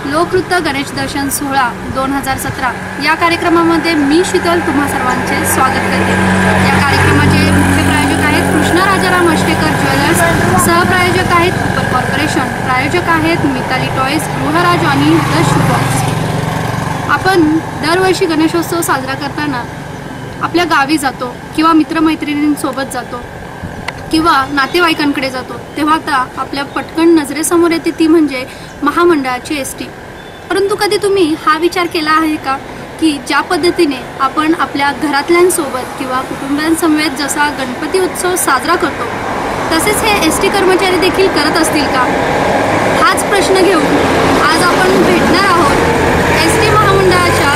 लोकनृत्य गणेश दर्शन सोहळा 2017 या कार्यक्रमामध्ये मी शीतल तुम्हा सर्वांचे स्वागत करते। या कार्यक्रमाचे मुख्य प्रायोजक आहेत कृष्णा राजाराम अष्टेकर ज्वेलर्स, सहप्रायोजक आहेत उपर कॉर्पोरेशन, प्रायोजक आहेत मिताली टॉयज, गृहराज आणि द शू बॉक्स। आपण दरवर्षी गणेशोत्सव साजरा करताना आपल्या गावी जातो किंवा मित्रमैत्रिणींसोबत जातो किंवा नातेवाईकांकडे जातो, तेव्हा आता आपल्या पटकन नजरेसमोर येते ती म्हणजे महामंडळाची एसटी। परंतु कधी तुम्ही हा विचार केला आहे का की ज्या पद्धतीने आपण आपल्या घरातल्यांसोबत किंवा कुटुंबियांसमवेत जसा गणपती उत्सव साजरा करतो तसेच हे एसटी कर्मचारी देखील करत असतील का? हाच प्रश्न घेऊन आज आपण भेटणार आहोत एसटी महामंडळाच्या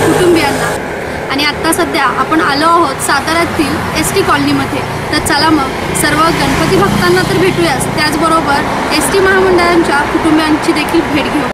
कुटुंबियांना। आणि आत्ता सध्या आपण आलो आहोत साताऱ्यातील एसटी कॉलनीमध्ये। तर चला मग सर्व गणपती भक्तांना तर भेटूयाच, त्याचबरोबर एसटी महामंडळांच्या कुटुंबियांची देखील भेट घेऊ।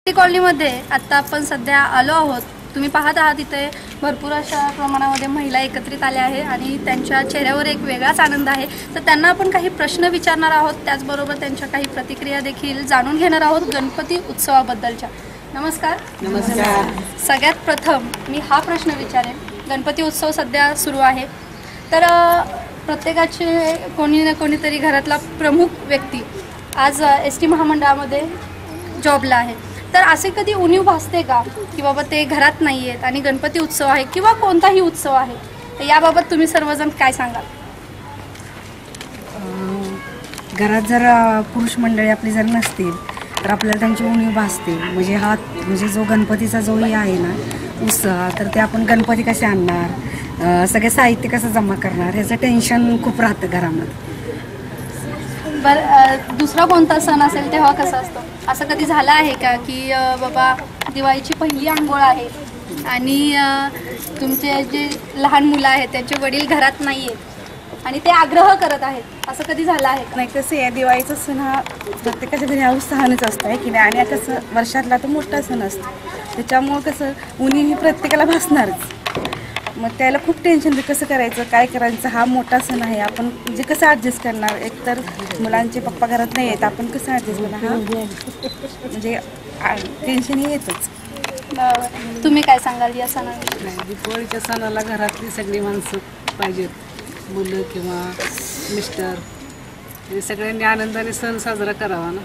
कॉलनीमध्ये आता आपण सध्या आलो आहोत। तुम्ही पाहत आहात इथे भरपूर अशा प्रमाणामध्ये महिला एकत्रित आल्या आहेत आणि त्यांच्या चेहऱ्यावर एक वेगळाच आनंद आहे। तर त्यांना आपण काही प्रश्न विचारणार आहोत, त्याचबरोबर त्यांच्या काही प्रतिक्रिया देखील जाणून घेणार आहोत गणपती उत्सवाबद्दलच्या। नमस्कार। नमस्कार। सगळ्यात प्रथम मी हा प्रश्न विचारेन, गणपती उत्सव सध्या सुरू आहे तर प्रत्येकाचे कोणी ना कोणीतरी घरातला प्रमुख व्यक्ती आज एसटी महामंडळामध्ये जॉबला आहे, तर असे कधी उणीव भासते का की बाबा ते घरात नाही आहेत आणि गणपती उत्सव आहे किंवा कोणताही उत्सव आहे, तर याबाबत तुम्ही सर्वजण काय सांगाल? घरात जर पुरुष मंडळी आपली जर नसतील तर आपल्याला त्यांची उणीव भासते। म्हणजे जो गणपतीचा जो हे आहे ना उत्सव, तर ते आपण गणपती कसे आणणार, सगळे साहित्य कसं जमा करणार, ह्याचं टेन्शन खूप राहतं घरामध्ये। बरं, दुसरा कोणता सण असेल तेव्हा कसं असतं? असं कधी झालं आहे का की बाबा दिवाळीची पहिली आंघोळ आहे आणि तुमचे जे लहान मुलं आहेत त्यांचे वडील घरात नाही आहेत आणि ते आग्रह करत आहेत, असं कधी झालं आहे? नाही, कसं आहे, दिवाळीचा सण हा प्रत्येकाच्या घरी उत्साहानेच असतं आहे की नाही, आणि कसं वर्षातला तो मोठा सण असतो, त्याच्यामुळं कसं उणीव ही प्रत्येकाला भासणारच। मग त्याला खूप टेन्शन, कसं करायचं, काय करायचं, हा मोठा सण आहे, आपण म्हणजे कसं ॲडजस्ट करणार, एकतर मुलांचे पप्पा घरात नाही आहेत, आपण कसं ॲडजस्ट करणार, हा म्हणजे टेन्शन हे येतच। तुम्ही काय सांगाल या सणाला? दिवाळीच्या सणाला घरातली सगळी माणसं पाहिजेत, मुलं किंवा मिस्टर, हे सगळ्यांनी आनंदाने सण साजरा करावा ना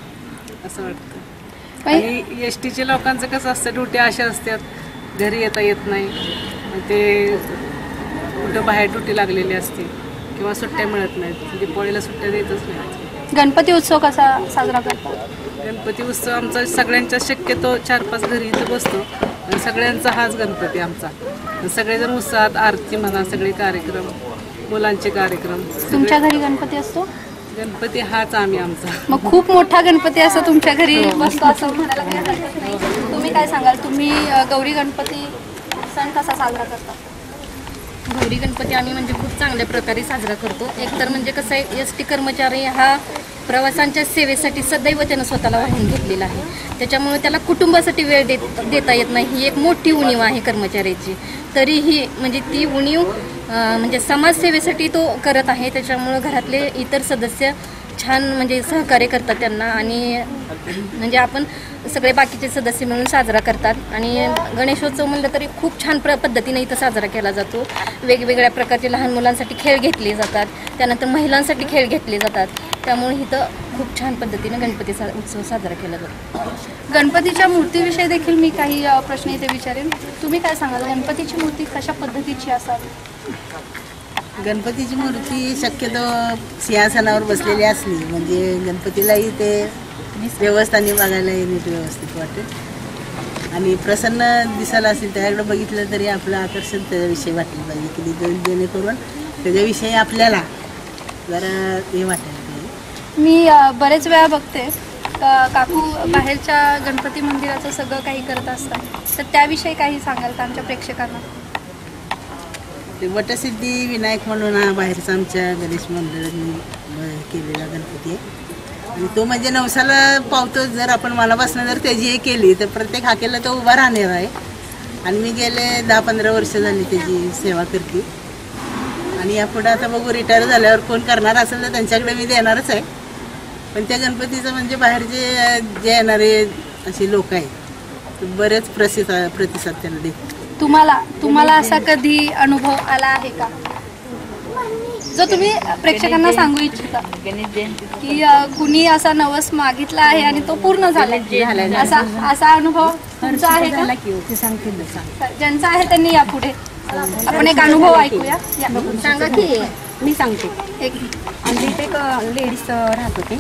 असं वाटतं। आणि एस टीच्या लोकांचं कसं असतं, ड्युटी अशा असतात, घरी येता येत नाही, ते कुठं बाहेर ड्युटी लागलेली असते किंवा सुट्ट्या मिळत नाहीत, दिवाळीला सुट्ट्या देतच नाही। गणपती उत्सव कसा साजरा करतात? गणपती उत्सव आमचा सगळ्यांच्या शक्यतो 4-5 घरी इथं बसतो आणि सगळ्यांचा हाच गणपती आमचा। सगळेजण उत्साहात, आरती म्हणा, सगळे कार्यक्रम, मुलांचे कार्यक्रम। तुमच्या घरी गणपती असतो? गणपती हाच आम्ही आमचा। मग खूप मोठा गणपती असं तुमच्या घरी बसतो असं म्हणायला काही हरकत नाही। तुम्ही काय सांगाल, तुम्ही गौरी गणपती सण कसा साजरा करता? गौरी गणपती आम्ही म्हणजे खूप चांगल्या प्रकारे साजरा करतो। एकतर म्हणजे कसं आहे, एस टी कर्मचारी हा प्रवाशांच्या सेवेसाठी सदैव त्यानं स्वतःला वाहून घेतलेला आहे, त्याच्यामुळे त्याला कुटुंबासाठी वेळ देता येत नाही, ही एक मोठी उणीव आहे कर्मचाऱ्याची। तरीही म्हणजे ती उणीव म्हणजे समाजसेवेसाठी तो करत आहे, त्याच्यामुळं घरातले इतर सदस्य छान म्हणजे सहकार्य करतात त्यांना आणि म्हणजे आपण सगळे बाकीचे सदस्य मिळून साजरा करतात। आणि गणेशोत्सव म्हणलं तरी खूप छान पद्धतीने इथं साजरा केला जातो। वेगवेगळ्या प्रकारचे लहान मुलांसाठी खेळ घेतले जातात, त्यानंतर महिलांसाठी खेळ घेतले जातात, त्यामुळे इथं खूप छान पद्धतीने गणपती उत्सव साजरा केला जातो. गणपतीच्या मूर्तीविषयी देखील मी काही प्रश्न इथे विचारेन. तुम्ही काय सांगाल, गणपतीची मूर्ती कशा पद्धतीची असावी? गणपतीची मूर्ती शक्यतो सिंहासनावर बसलेली असली म्हणजे गणपतीलाही ते व्यवस्थाने बघायला नीट व्यवस्थित वाटेल आणि प्रसन्न दिसायला असेल त्याकडे बघितलं तरी आपलं आकर्षण त्याच्याविषयी वाटलं पाहिजे की जेणेकरून त्याच्याविषयी आपल्याला जरा हे वाटायला पाहिजे. मी बरेच वेळा बघते काकू बाहेरच्या गणपती मंदिराचं सगळं काही करत असतात, तर त्याविषयी काही सांगाल का आमच्या प्रेक्षकांना? ते वटसिद्धी विनायक म्हणून हा बाहेरचा आमच्या गणेश मंडळांनी केलेला गणपती आहे आणि तो म्हणजे नवसाला पावतो. जर आपण मनापासून जर त्याची हे केली तर प्रत्येक हाकेला तो उभा राहणार आहे आणि मी गेले 10-15 वर्ष झाली त्याची सेवा करते आणि यापुढे आता बघू रिटायर झाल्यावर कोण करणार असेल तर त्यांच्याकडे मी देणारच आहे. पण त्या गणपतीचं म्हणजे बाहेरचे जे येणारे असे लोक आहेत बरेच प्रतिसाद त्यांना देतात. तुम्हाला असा कधी अनुभव आला आहे का जो तुम्ही प्रेक्षकांना सांगू इच्छिता की कुणी असा नवस मागितला आहे आणि तो पूर्ण झाला, असा अनुभव तुमचा आहे का? ज्यांचा आहे त्यांनी या पुढे आपण एक अनुभव ऐकूया. सांगा की. मी सांगते. एक आमच्या इथे एक लेडीज राहत होते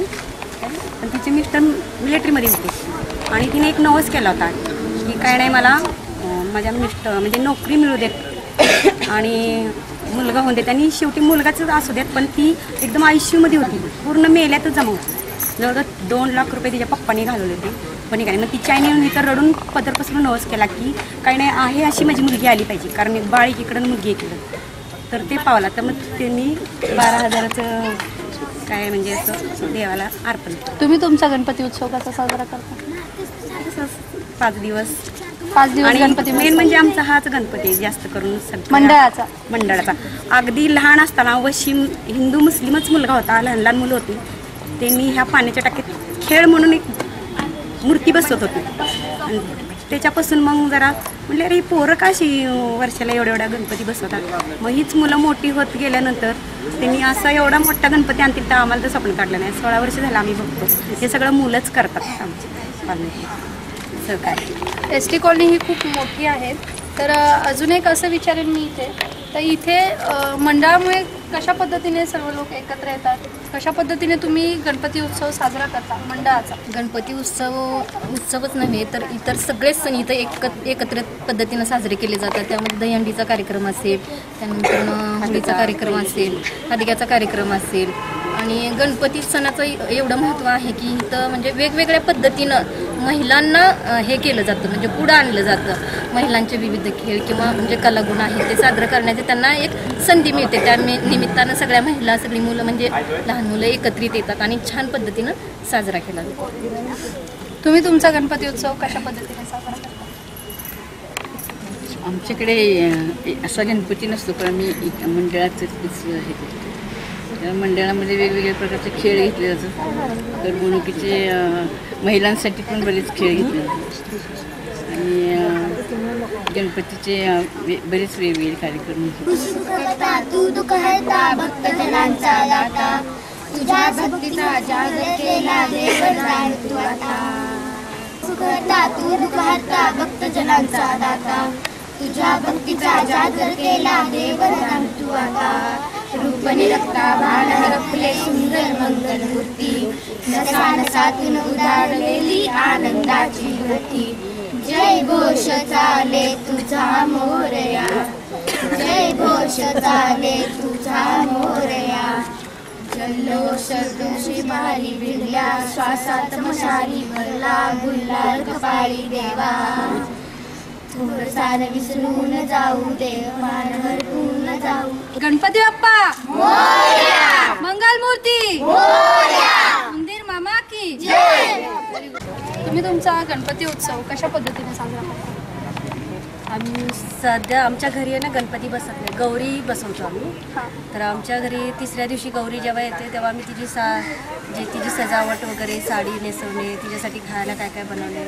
पण तिचे मिस्टर मिलिटरीमध्ये होते आणि तिने एक नवस केला होता की काय नाही मला माझ्या मिस्टर म्हणजे नोकरी मिळू देत आणि मुलगा होऊन देत आणि शेवटी मुलगाच असू देत पण ती एकदम आयसीयूमध्ये होती, पूर्ण मेल्यातच जमा होती. जवळजवळ 2 लाख रुपये तिच्या पप्पांनी घालवले होते पण काय मग तिच्या आईने इथं रडून पदर पसरून नवस केला की काही नाही आहे अशी माझी मुलगी आली पाहिजे कारण एक बाळ एकीकडं मुलगी एकीकडं. तर ते पावला तर मग त्यांनी 12,000चं काय म्हणजे असं देवाला अर्पण केलं. तुम्ही तुमचा गणपती उत्सव कसा साजरा करता? 5 दिवस आणि गणपती मेन म्हणजे आमचा हाच गणपती जास्त करून मंडळाचा. अगदी लहान असताना वशिम हिंदू मुस्लिमच मुलगा होता, लहान लहान मुलं होती, त्यांनी ह्या पाण्याच्या टाकीत खेळ म्हणून एक मूर्ती बसवत होती आणि त्याच्यापासून मग जरा म्हटलं अरे पोरं का अशी वर्षाला एवढ्या गणपती बसवतात. मग हीच मुलं मोठी होत गेल्यानंतर त्यांनी असा एवढा मोठा गणपती आणतील तर आम्हाला तर स्वप्न काढलं नाही. 16 वर्ष झालं आम्ही बघतो, हे सगळं मुलंच करतात आमचे सहकार्य. एस.टी. कॉलनी ही खूप मोठी आहे, तर अजून एक असं विचारेन मी इथे मंडळामुळे कशा पद्धतीने सर्व लोक एकत्र येतात, कशा पद्धतीने तुम्ही गणपती उत्सव साजरा करता मंडळाचा? गणपती उत्सवच नव्हे तर इतर सगळेच सण इथं एकत्रित पद्धतीनं साजरे केले जातात. त्यामध्ये दहीहंडीचा कार्यक्रम असेल, त्यानंतर होळीचा कार्यक्रम असेल, अधिक्याचा कार्यक्रम असेल आणि गणपती सणाचं एवढं महत्त्व आहे की इथं म्हणजे वेगवेगळ्या पद्धतीनं महिलांना हे केलं जातं, म्हणजे पुढं आणलं जातं. महिलांचे विविध खेळ किंवा म्हणजे कलागुण आहे ते साजरं करण्याची त्यांना एक संधी मिळते. त्या निमित्तानं सगळ्या महिला सगळी मुलं म्हणजे लहान मुलं एकत्रित येतात आणि छान पद्धतीनं साजरा केला जातो. तुम्ही तुमचा गणपती उत्सव कशा पद्धतीने साजरा करता? आमच्याकडे असा गणपती नसतो पण आम्ही मंडळाचं हे करतो. त्या मंडळामध्ये वेगवेगळ्या प्रकारचे खेळ घेतले जातात. करमणुकीचे महिलांसाठी पण बरेच खेळ घेतले जातात आणि गणपतीचे बरेच वेगवेगळे कार्यक्रम तू दुःख हरता भक्तजनांचा दाता तुझ्या भक्तीचा जागर केला देव जाण तू आता. सुखता तू दुःख हरता भक्तजनांचा दाता तुझ्या भक्तीचा जागर केला देव जाण तू आता. रूपने रक्ता भान हरपले सुंदर मंगल मूर्ती नसा नसातून उदारलेली आनंदाची गती. जय घोष चाले तुझा मोरया जय घोष चाले तुझा मोरया. जल्लोष तुझी मारी भिडल्या श्वासात मशाली भरला गुल्हार कपाळी देवा. थोर सार विसरून जाऊ देव मान हरपून जाऊ. गणपती बाप्पा मोरया, मंगल मूर्ती मोरया, मंदिर मामा की जय. तुम्ही तुमचा गणपती उत्सव कशा पद्धतीने साजरा करता? आम्ही सध्या आमच्या घरी आहे ना गणपती बसत नाही, गौरी बसवतो आम्ही. तर आमच्या घरी 3ऱ्या दिवशी गौरी जेव्हा येते तेव्हा आम्ही तिची सजावट वगैरे साडी नेसवणे, तिच्यासाठी खायला काय काय बनवणे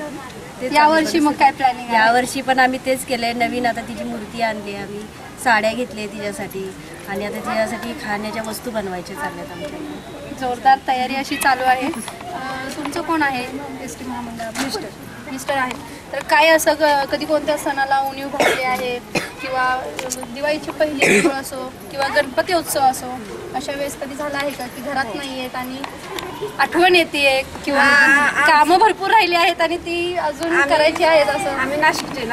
ते. यावर्षी मग काय प्लॅनिंग? यावर्षी पण आम्ही तेच केलंय. नवीन आता तिची मूर्ती आणली, आम्ही साड्या घेतल्या तिच्यासाठी आणि आता तिच्यासाठी खाण्याच्या वस्तू बनवायच्या चालल्यात आमच्या. जोरदार तयारी अशी चालू आहे. तुमचं कोण आहे एस टी महामंडळ? मिस्टर आहेत. तर काय असं कधी कोणत्या सणाला उणीव भासली आहे किंवा दिवाळीची पहिली दिवस असो किंवा गणपती उत्सव असो, अशा वेळेस कधी झाला आहे का की घरात नाही आहेत आणि आठवण येते किंवा कामं भरपूर राहिली आहेत आणि ती अजून करायची आहेत असं? आम्ही नाशिकचे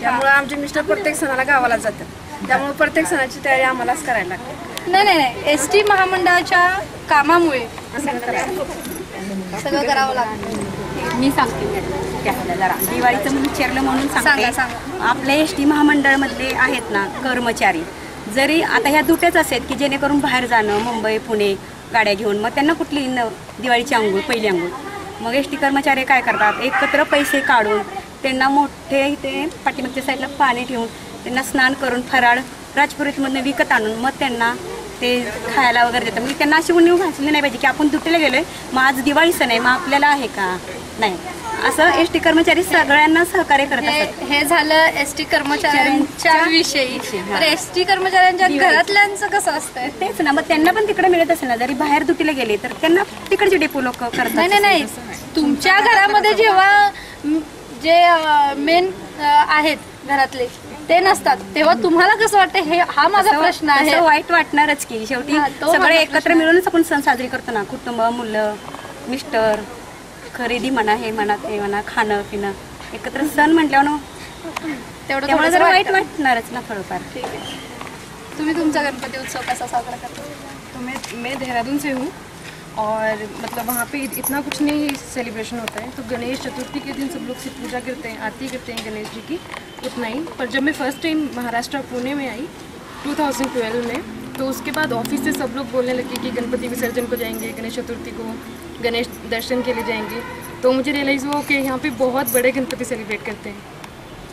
त्यामुळे आमचे मिस्टर प्रत्येक सणाला गावाला जातात, त्यामुळे प्रत्येक सणाची तयारी आम्हालाच करायला लागते. नाही, एस टी महामंडळाच्या कामामुळे सगळं करावं लागतं. मी सांगते त्याला जरा दिवाळीचं मी विचारलं म्हणून सांगते. आपल्या एस टी महामंडळमधले आहेत ना कर्मचारी, जरी आता ह्या दुट्याच आहेत की जेणेकरून बाहेर जाणं, मुंबई पुणे गाड्या घेऊन, मग त्यांना कुठली दिवाळीची अंघोळ, पहिली अंघोळ, मग एस टी कर्मचारी काय करतात, एकत्र पैसे काढून त्यांना मोठे इथे पाठीमागच्या साईडला पाणी ठेवून त्यांना स्नान करून फराळ राजपुरीतमधून विकत आणून मग त्यांना ते खायला वगैरे देतात. म्हणजे त्यांना अशी उणीव भासली नाही पाहिजे की आपण दुट्टीला गेलोय, मग आज दिवाळी सण आहे, मग आपल्याला आहे का नाही, असं एस टी कर्मचारी सगळ्यांना सहकार्य करत असतात. हे झालं एस टी कर्मचाऱ्यांच्या विषयी. तर एस टी कर्मचाऱ्यांच्या घरातल्यांचं कसं असतंय? तेच ना, मग त्यांना पण तिकडे मिळत असेल ना, जरी बाहेर दुटीला गेले तर त्यांना तिकडचे डेपो लोक करतात. नाही, तुमच्या घरामध्ये जेव्हा जे मेन आहेत घरातले ते नसतात तेव्हा तुम्हाला कसं वाटतं? हे हा माझा प्रश्न आहे. वाईट वाटणारच की शेवटी सगळे एकत्र मिळूनच आपण सण साजरी करतो ना, कुटुंब, मुलं, मिस्टर, खरेदी म्हणा, हे म्हणा, ते म्हणा, खाणं पिणं, एकत्र सण म्हटल्यावर त्यामुळे जरा वाईट वाटणारच ना थोडंफार. तुम्ही तुमचा गणपती उत्सव कसा साजरा करता? तो मैं देहरादून से हूँ और मतलब वहाँ पे इतना कुछ नहीं सेलिब्रेशन होता है. तो गणेश चतुर्थी के दिन सब लोग से पूजा करते हैं, आरती करते हैं गणेश जी की, उतना ही. पर जब मैं फर्स्ट टाइम महाराष्ट्र पुणे में आई 2012 में, तो उसके बाद ऑफिस से सब लोग बोलने लगे कि गणपति विसर्जन को जाएंगे, गणेश चतुर्थी को गणेश दर्शन के लिए जाएंगे. तो मुझे रियलाइज़ हुआ कि यहाँ पे बहुत बड़े गणपति सेलिब्रेट करते हैं.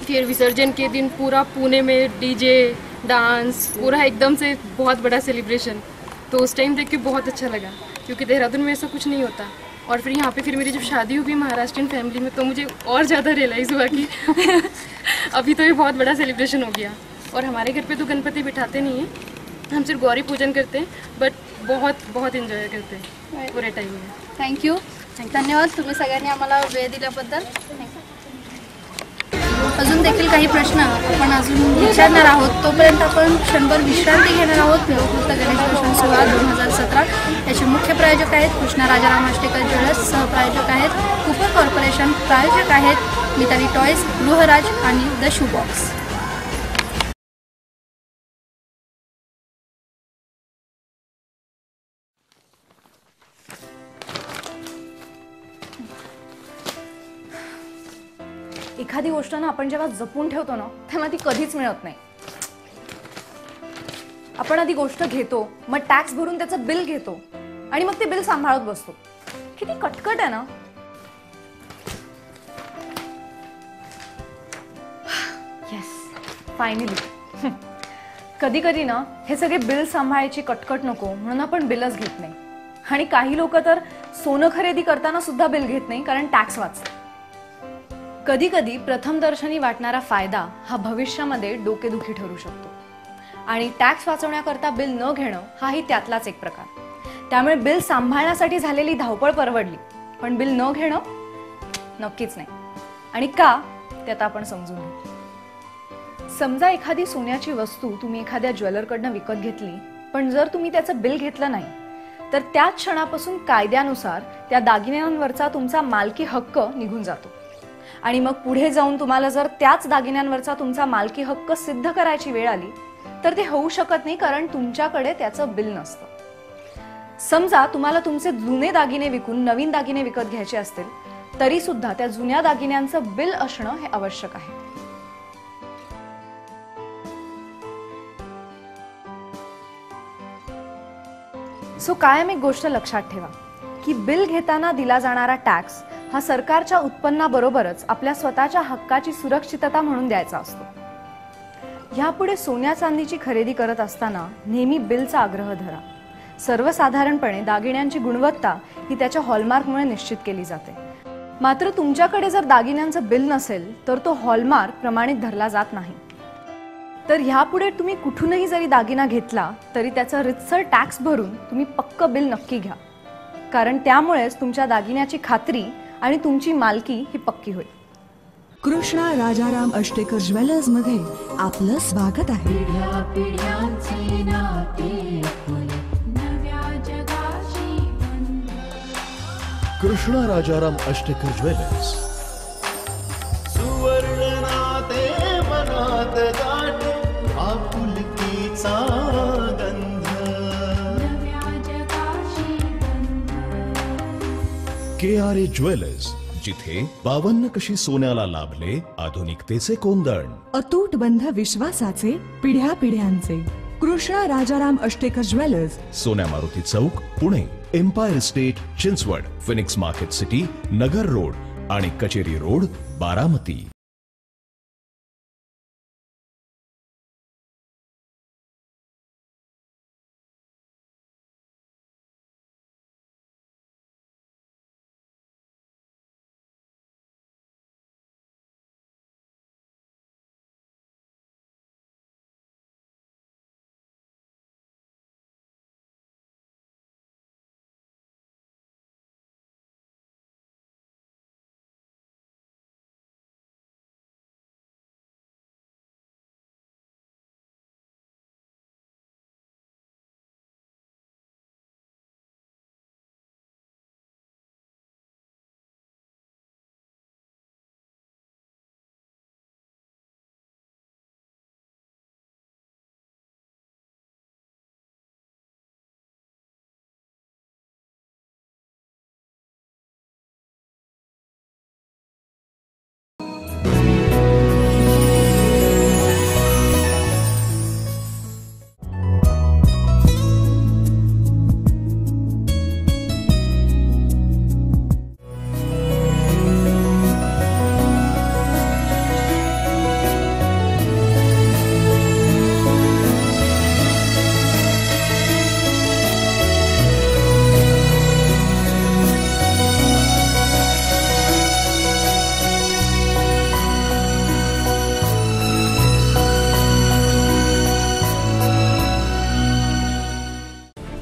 फिर विसर्जन के दिन पूरा पुणे में डीजे डांस पूरा एकदम से बहुत बड़ा सेलिब्रेशन. तो उस टाइम देख के बहुत अच्छा लगा क्योंकि देहरादून में ऐसा कुछ नहीं होता. और फिर यहाँ पे फिर मेरी जब शादी हुई महाराष्ट्रियन फैमिली में, तो मुझे और ज़्यादा रियलाइज़ हुआ कि अभी तो ये बहुत बड़ा सेलिब्रेशन हो गया. और हमारे घर पे तो गणपति बिठाते नहीं हैं, हम सिर्फ गौरी पूजन करते हैं, बट बहुत बहुत एंजॉय करते हैं पूरे टाइम में. थँक्यू, धन्यवाद तुम्ही सगळ्यांनी आम्हाला वेळ दिल्याबद्दल. अजून देखील काही प्रश्न आपण अजून विचारणार आहोत, तोपर्यंत आपण क्षणभर विश्रांती घेणार आहोत. लोकवृत्त गणेशोत्सव सोहळा 2017 याचे मुख्य प्रायोजक आहेत कृष्णा राजाराम आष्टेकर ज्वेलर्स, सहप्रायोजक आहेत कूपर कॉर्पोरेशन, प्रायोजक आहेत मिताली टॉयज, गृहराज आणि द शू बॉक्स. एखादी गोष्ट ना आपण जेव्हा जपून ठेवतो ना तेव्हा ती कधीच मिळत नाही. आपण आधी गोष्ट घेतो, मग टॅक्स भरून त्याचं बिल घेतो आणि मग ते बिल सांभाळत बसतो. किती कटकट आहे ना. Yes, finally. कधी कधी ना हे सगळे बिल सांभाळायची कटकट नको म्हणून आपण बिलच घेत नाही. आणि काही लोक तर सोनं खरेदी करताना सुद्धा बिल घेत नाही कारण टॅक्स वाचतो. कधी कधी प्रथमदर्शनी वाटणारा फायदा हा भविष्यामध्ये डोकेदुखी ठरू शकतो. आणि टॅक्स वाचवण्याकरता बिल न घेणं हाही त्यातलाच एक प्रकार. त्यामुळे बिल सांभाळण्यासाठी झालेली धावपळ परवडली, पण बिल न घेणं नक्कीच नाही. आणि का ते आता आपण समजून घेऊ. समजा एखादी सोन्याची वस्तू तुम्ही एखाद्या ज्वेलरकडनं विकत घेतली, पण जर तुम्ही त्याचं बिल घेतलं नाही तर त्याच क्षणापासून कायद्यानुसार त्या दागिन्यांवरचा तुमचा मालकी हक्क निघून जातो. आणि मग पुढे जाऊन तुम्हाला जर त्याच दागिन्यांवरचा तुमचा मालकी हक्क सिद्ध करायची वेळ आली तर ते होऊ शकत नाही कारण तुमच्याकडे त्याचं बिल नसतं. समजा तुम्हाला तुमचे जुने दागिने विकून नवीन दागिने विकत घ्यायचे असतील तरी सुद्धा त्या जुन्या दागिन्यांचं बिल असणं हे आवश्यक आहे. सो कायम एक गोष्ट लक्षात ठेवा की बिल घेताना दिला जाणारा टॅक्स हा सरकारच्या उत्पन्नाबरोबरच आपल्या स्वतःच्या हक्काची सुरक्षितता म्हणून द्यायचा असतो. यापुढे सोन्या चांदीची खरेदी करत असताना नेहमी बिलचा आग्रह धरा. सर्वसाधारणपणे दागिन्यांची गुणवत्ता ही त्याच्या हॉलमार्कमुळे निश्चित केली जाते. मात्र तुमच्याकडे जर दागिन्यांचं बिल नसेल तर तो हॉलमार्क प्रमाणित धरला जात नाही. तर ह्यापुढे तुम्ही कुठूनही जरी दागिना घेतला तरी त्याचा रितसर टॅक्स भरून तुम्ही पक्क बिल नक्की घ्या, कारण त्यामुळेच तुमच्या दागिन्याची खात्री आणि तुमची मालकी ही पक्की होईल. कृष्णा राजाराम अष्टेकर ज्वेलर्स मध्ये आपलं स्वागत आहे. कृष्णा राजाराम अष्टेकर ज्वेलर्स. सुवर्णाते मनात दाटे आपुलकीचा गंध. KRA ज्वेलर्स, जिथे 52 कशी सोन्याला लाभले आधुनिकतेचे कोंदण. अतूट बंध विश्वासाचे पिढ्या पिढ्यांचे. Krishna Rajaram Ashtekar jewellers, Sonya Maruti Chowk, Pune. Empire state, Chinchwad. Phoenix market city, Nagar road आणि कचेरी रोड, बारामती.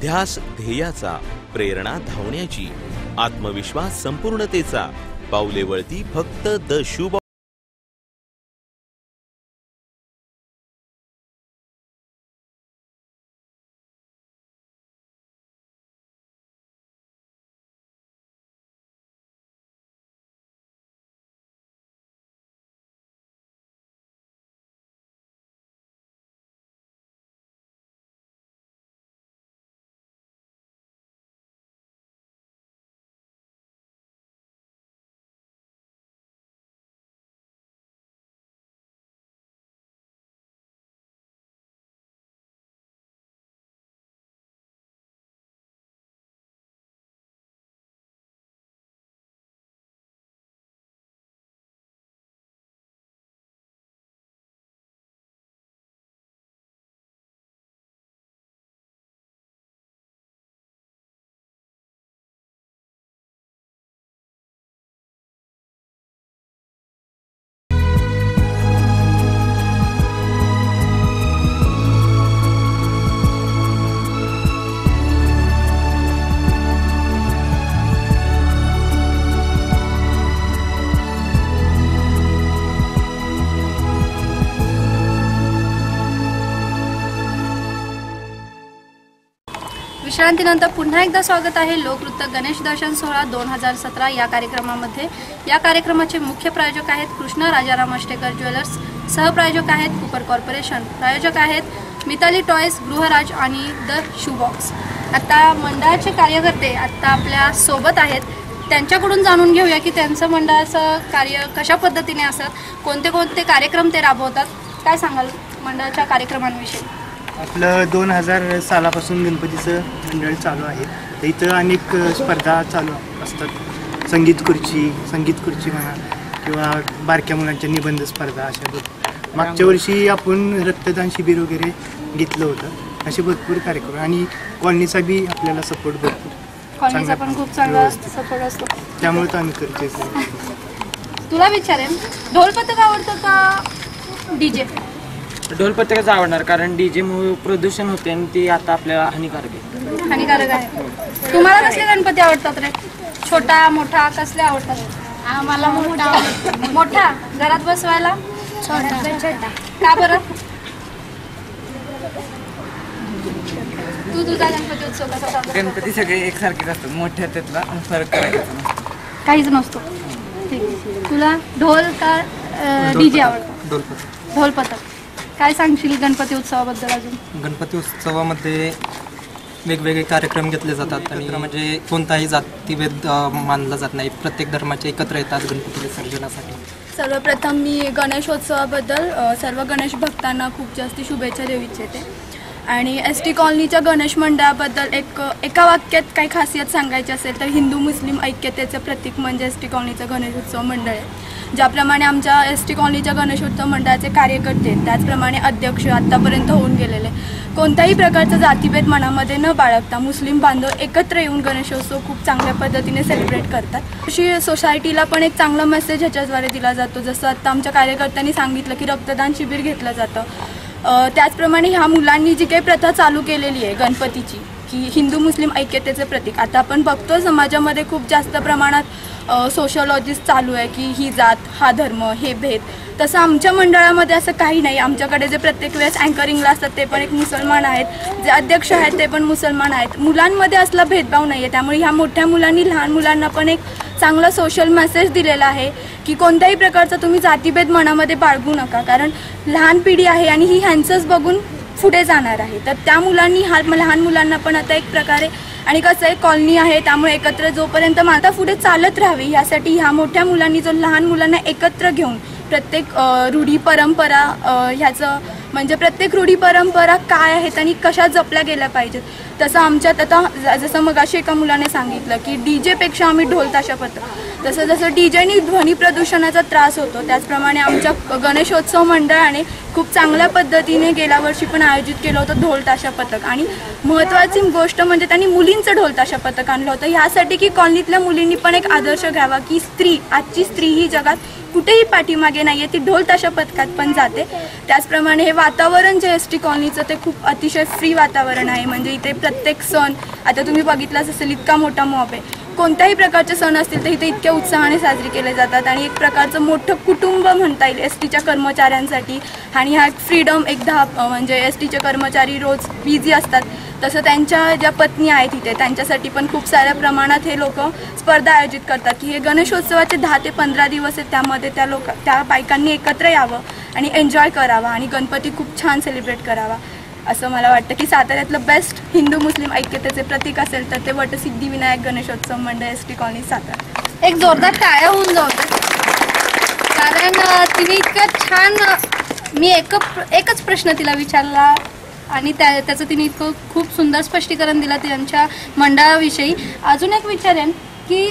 ध्यास ध्येयाचा, प्रेरणा धावण्याची, आत्मविश्वास संपूर्णतेचा, पावले वळती फक्त द शुभ. विश्रांतीनंतर पुन्हा एकदा स्वागत आहे लोकनृत्य गणेश दर्शन सोहळा 2017 या कार्यक्रमामध्ये. या कार्यक्रमाचे मुख्य प्रायोजक आहेत कृष्णा राजाराम अष्टेकर ज्वेलर्स, सहप्रायोजक आहेत कूपर कॉर्पोरेशन, प्रायोजक आहेत मिताली टॉयज, गृहराज आणि द शू बॉक्स. आता मंडळाचे कार्यकर्ते आता आपल्या सोबत आहेत, त्यांच्याकडून जाणून घेऊया की त्यांचं मंडळाचं कार्य कशा पद्धतीने असतात, कोणते कोणते कार्यक्रम ते राबवतात. काय सांगाल मंडळाच्या कार्यक्रमांविषयी? आपलं 2000 सालापासून गणपतीचं मंडळ चालू आहे. तर इथं अनेक स्पर्धा चालू असतात. संगीत खुर्ची म्हणा किंवा बारक्या मुलांच्या निबंध स्पर्धा अशा. मागच्या वर्षी आपण रक्तदान शिबिर वगैरे घेतलं होतं. असे भरपूर कार्यक्रम आणि कॉलनीचा बी आपल्याला सपोर्ट भरपूर, कॉलनीचा पण खूप चांगला सपोर्ट असतो, त्यामुळे तर आम्ही करतोय. तुला विचारेन, ढोल पथक आवडतं का डीजे? ढोलपथकच आवडणार, कारण डीजे मुळे प्रदूषण होते आणि ते आता आपल्याला हानिकारक आहे. तुम्हाला कसले गणपती आवडतात रे? छोटा मोठा कसले आवडतात? आम्हाला मोठा घरात बसवायला? छोटा. का बरं? तू तुझा गणपती उत्सव कसा साजरा? गणपती सगळे एकसारखेच असतात, मोठ्या त्यातला फरक करायचा काहीच नसतो. ठीक आहे. तुला ढोल का डीजे आवडतो? ढोलपथक. काय सांगशील गणपती उत्सवाबद्दल अजून? गणपती उत्सवामध्ये वेगवेगळे कार्यक्रम घेतले जातात आणि म्हणजे कोणताही जातीभेद मानला जात नाही. प्रत्येक धर्माचे एकत्र येतात गणपती विसर्जनासाठी. सर्वप्रथम मी गणेशोत्सवाबद्दल सर्व गणेश भक्तांना खूप जास्त शुभेच्छा देऊ इच्छिते. आणि ST कॉलनीच्या गणेश मंडळाबद्दल एका वाक्यात काही खासियत सांगायची असेल तर हिंदू मुस्लिम ऐक्यतेचं प्रतीक म्हणजे ST कॉलनीचं गणेशोत्सव मंडळ आहे. ज्याप्रमाणे आमच्या ST कॉलनीच्या गणेशोत्सव मंडळाचे कार्यकर्ते त्याचप्रमाणे अध्यक्ष आत्तापर्यंत होऊन गेलेले, कोणत्याही प्रकारचा जातीभेद मनामध्ये न बाळगता मुस्लिम बांधव एकत्र येऊन गणेशोत्सव खूप चांगल्या पद्धतीने सेलिब्रेट करतात. अशी सोसायटीला पण एक चांगला मेसेज ह्याच्याद्वारे दिला जातो. जसं आत्ता आमच्या कार्यकर्त्यांनी सांगितलं की रक्तदान शिबिर घेतलं जातं. त्याचप्रमाणे ह्या मुलांनी जी काही प्रथा चालू केलेली आहे गणपतीची, की हिंदू मुस्लिम ऐक्यतेचं प्रतीक, आता आपण बघतो समाजामध्ये खूप जास्त प्रमाणात सोशलॉजिस्ट चालू आहे की ही जात, हा धर्म, हे भेद. तसं आमच्या मंडळामध्ये असं काही नाही. आमच्याकडे जे प्रत्येक वेळेस अँकरिंगला असतात ते पण एक मुसलमान आहेत, जे अध्यक्ष आहेत ते पण मुसलमान आहेत. मुलांमध्ये असला भेदभाव नाही आहे. त्यामुळे ह्या मोठ्या मुलांनी लहान मुलांना पण एक चांगला सोशल मेसेज दिलेला आहे की कोणत्याही प्रकारचा तुम्ही जातीभेद मनामध्ये बाळगू नका, कारण लहान पिढी आहे आणि ही ह्यांचंच बघून पुढे जाणार आहे. तर त्या मुलांनी लहान मुलांना पण आता एक प्रकारे, आणि कसं आहे कॉलनी आहे त्यामुळे एकत्र जोपर्यंत माता पुढे चालत राहावी यासाठी ह्या मोठ्या मुलांनी जो लहान मुलांना एकत्र घेऊन प्रत्येक रूढी परंपरा ह्याचं म्हणजे प्रत्येक रूढी परंपरा काय आहेत आणि कशा जपल्या गेल्या पाहिजेत. तसं आमच्यात आता जसं मगाशी एका मुलाने सांगितलं की डीजेपेक्षा आम्ही ढोल ताशा पथक, तसं जसं डीजेनी ध्वनी प्रदूषणाचा त्रास होतो त्याचप्रमाणे आमच्या गणेशोत्सव मंडळाने खूप चांगल्या पद्धतीने गेल्या वर्षी पण आयोजित केलं होतं ढोल ताशा पथक. आणि महत्त्वाची गोष्ट म्हणजे त्यांनी मुलींचं ढोल ताशा पथक आणलं होतं ह्यासाठी की कॉलनीतल्या मुलींनी पण एक आदर्श घ्यावा की आजची स्त्री ही जगात कुठेही पाठीमागे नाही आहे, ती ढोल ताशा पथकात पण जाते. त्याचप्रमाणे हे वातावरण जे ST कॉलनीचं ते खूप अतिशय फ्री वातावरण आहे. म्हणजे इथे प्रत्येक सण आता तुम्ही बघितलाच असेल इतका मोठा मॉब आहे. कोणत्याही प्रकारचे सण असतील तर इथे इतक्या उत्साहाने साजरे केले जातात आणि एक प्रकारचं मोठं कुटुंब म्हणता येईल STच्या कर्मचाऱ्यांसाठी. आणि हा फ्रीडम एकदा म्हणजे STचे कर्मचारी रोज बिझी असतात, तसं त्यांच्या ज्या पत्नी आहेत इथे त्यांच्यासाठी पण खूप साऱ्या प्रमाणात हे लोक स्पर्धा आयोजित करतात की हे गणेशोत्सवाचे 10 ते 15 दिवस आहेत, त्यामध्ये त्या बायकांनी एकत्र यावं आणि एन्जॉय करावा आणि गणपती खूप छान सेलिब्रेट करावा. असं मला वाटतं की साताऱ्यातलं बेस्ट हिंदू मुस्लिम ऐक्यतेचे प्रतीक असेल तर ते वटसिद्धिविनायक गणेशोत्सव मंडळ ST कॉलनी सातारा. एक जोरदार टाळ्या होऊन जाऊ दे, कारण तिने इतकं छान, मी एकच प्रश्न तिला विचारला आणि त्याचं तिने इतकं खूप सुंदर स्पष्टीकरण दिलं त्यांच्या मंडळाविषयी. अजून एक विचारेन की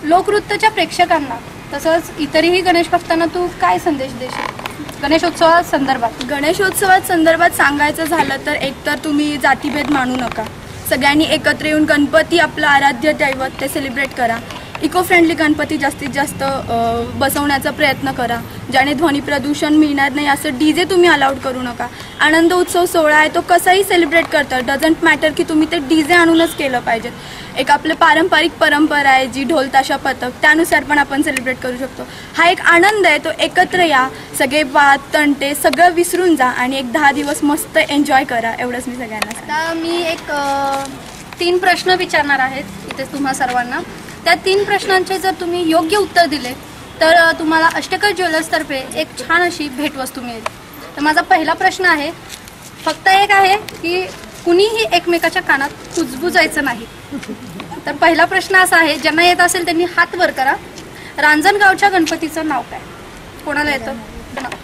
लोकनृत्याच्या प्रेक्षकांना तसंच इतरही गणेश भक्तांना तू काय संदेश देशील गणेशोत्सवात संदर्भात? गणेशोत्सवात संदर्भात सांगायचं झालं तर एकतर तुम्ही जातीभेद मानू नका. सगळ्यांनी एकत्र येऊन गणपती आपलं आराध्य दैवत ते सेलिब्रेट करा. इको फ्रेंडली गणपती जास्तीत जास्त बसवण्याचा प्रयत्न करा, ज्याने ध्वनी प्रदूषण मिळणार नाही. असं डीजे तुम्ही अलाउड करू नका. आनंद उत्सव सोहळा आहे तो कसाही सेलिब्रेट करतात, डझंट मॅटर की तुम्ही ते डीजे आणूनच केलं पाहिजे. एक आपलं पारंपरिक परंपरा आहे जी ढोल ताशा पथक, त्यानुसार पण आपण सेलिब्रेट करू शकतो. हा एक आनंद आहे, तो एकत्र या, सगळे वाद तंटे सगळं विसरून जा आणि एक 10 दिवस मस्त एन्जॉय करा. एवढंच मी सगळ्यांना. आता मी एक 3 प्रश्न विचारणार आहेत इथे तुम्हा सर्वांना. त्या 3 प्रश्नांचे जर तुम्ही योग्य उत्तर दिले तर तुम्हाला अष्टेकर ज्वेलर्सतर्फे एक छान अशी भेटवस्तू मिळेल. तर माझा पहिला प्रश्न आहे, फक्त एक आहे की कुणीही एकमेकाच्या कानात कुजबुजायचं नाही. तर पहिला प्रश्न असा आहे, ज्यांना येत असेल त्यांनी हात वर करा. रांजणगावच्या गणपतीचं नाव काय? कोणाला येतं?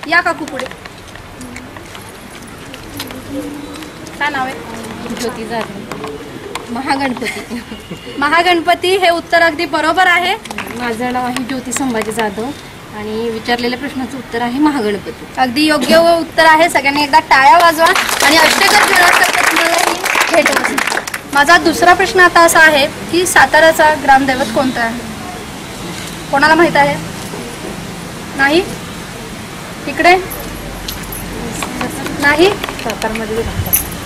या काकू पुढे. काय नाव आहे? ज्योती जाधव. महागणपती. महागणपती हे उत्तर अगदी बरोबर आहे. माझं नाव आहे ज्योती संभाजी जाधव आणि विचारलेल्या प्रश्नाचं उत्तर आहे महागणपती. अगदी योग्य उत्तर आहे. सगळ्यांनी एकदा टाळ्या वाजवा आणि अष्टेकर ज्वेलर्सतर्फे तुम्हाला ही भेटवस्तू. माझा दुसरा प्रश्न आता असा आहे की साताऱ्याचा ग्रामदैवत कोणता आहे? कोणाला माहित आहे? नाही? इकडे नाही सातारमध्ये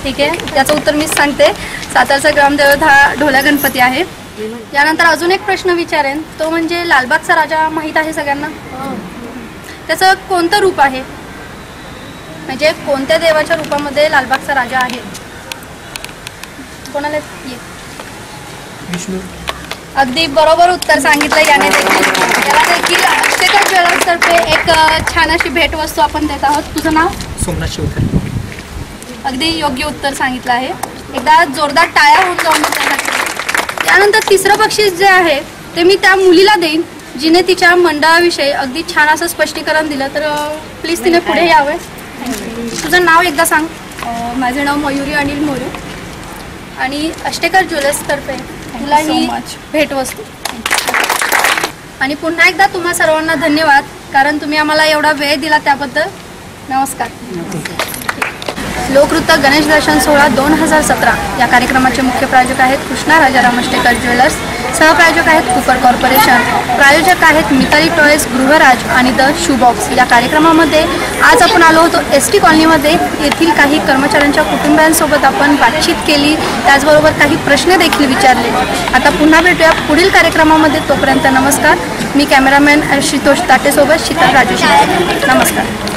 ठीक आहे, याचं उत्तर मीच सांगते. सातारचा ग्रामदैवत हा ढोल्या गणपती आहे. यानंतर अजून एक प्रश्न विचारेन, तो म्हणजे लालबागचा राजा माहीत आहे सगळ्यांना? त्याचं कोणतं रूप आहे, म्हणजे कोणत्या देवाच्या रूपामध्ये लालबागचा राजा आहे? कोणाला ये? विष्णू. अगदी बरोबर उत्तर सांगितलं याने देखील. याला देखील अष्टेकर ज्वेलर्सतर्फे एक छान अशी भेटवस्तू आपण देत आहोत. तुझं नाव? सोमनाथ शिवकर. अगदी योग्य उत्तर सांगितलं आहे. एकदा जोरदार टाळ्या होऊन जाऊन त्यासाठी. यानंतर तिसरं बक्षीस जे आहे ते मी त्या मुलीला देईन जिने तिच्या मंडळाविषयी अगदी छान असं स्पष्टीकरण दिलं. तर प्लीज तिने पुढे यावे. तुझं नाव एकदा सांग. माझं नाव मयुरी अनिल मोरे आणि अष्टेकर ज्वेलर्सतर्फे तुला ही भेटवस्तू. आणि पुन्हा एकदा तुम्हा सर्वांना धन्यवाद, कारण तुम्ही आम्हाला एवढा वेळ दिला त्याबद्दल. नमस्कार. लोकनृत्य गणेश दर्शन सोहळा 2017 या कार्यक्रमाचे मुख्य प्रायोजक आहेत कृष्णा राजाराम अष्टेकर ज्वेलर्स, सहप्रायोजक आहेत कुकर कॉर्पोरेशन, प्रायोजक आहेत मिताली टॉयज, गृहराज आणि द शू बॉक्स. या कार्यक्रमामध्ये आज आपण आलो होतो ST कॉलनीमध्ये. येथील काही कर्मचाऱ्यांच्या कुटुंबियांसोबत आपण बातचीत केली, त्याचबरोबर काही प्रश्न देखील विचारले. आता पुन्हा भेटूया पुढील कार्यक्रमामध्ये. तोपर्यंत नमस्कार. मी कॅमेरामॅन आशुतोष ताटेसोबत शीतल राजेश. नमस्कार.